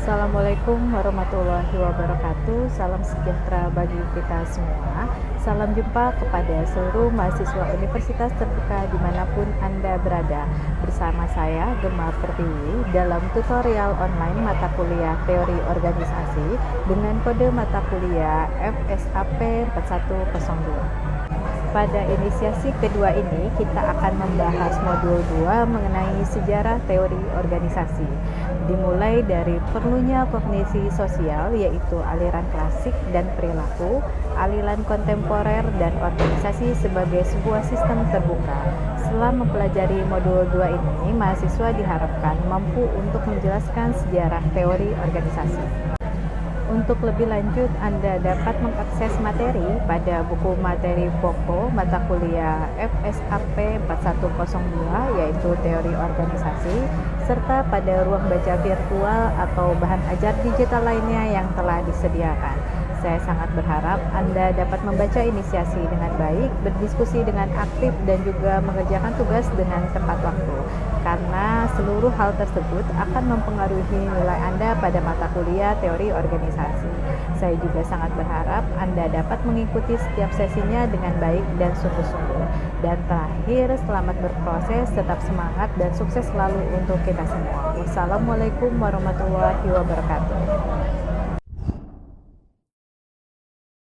Assalamualaikum warahmatullahi wabarakatuh. Salam sejahtera bagi kita semua. Salam jumpa kepada seluruh mahasiswa Universitas Terbuka dimanapun Anda berada. Bersama saya, Gemma Pertiwi, dalam tutorial online mata kuliah Teori Organisasi dengan kode mata kuliah FSAP 4102. Pada inisiasi kedua ini, kita akan membahas modul 2 mengenai sejarah teori organisasi. Dimulai dari perlunya kognisi sosial, yaitu aliran klasik dan perilaku, aliran kontemporer, dan organisasi sebagai sebuah sistem terbuka. Setelah mempelajari modul 2 ini, mahasiswa diharapkan mampu untuk menjelaskan sejarah teori organisasi. Untuk lebih lanjut, Anda dapat mengakses materi pada buku materi pokok mata kuliah FSAP 4102 yaitu Teori Organisasi, serta pada ruang baca virtual atau bahan ajar digital lainnya yang telah disediakan. Saya sangat berharap Anda dapat membaca inisiasi dengan baik, berdiskusi dengan aktif, dan juga mengerjakan tugas dengan tepat waktu. Karena seluruh hal tersebut akan mempengaruhi nilai Anda pada mata kuliah teori organisasi. Saya juga sangat berharap Anda dapat mengikuti setiap sesinya dengan baik dan sungguh-sungguh. Dan terakhir, selamat berproses, tetap semangat, dan sukses selalu untuk kita semua. Wassalamualaikum warahmatullahi wabarakatuh.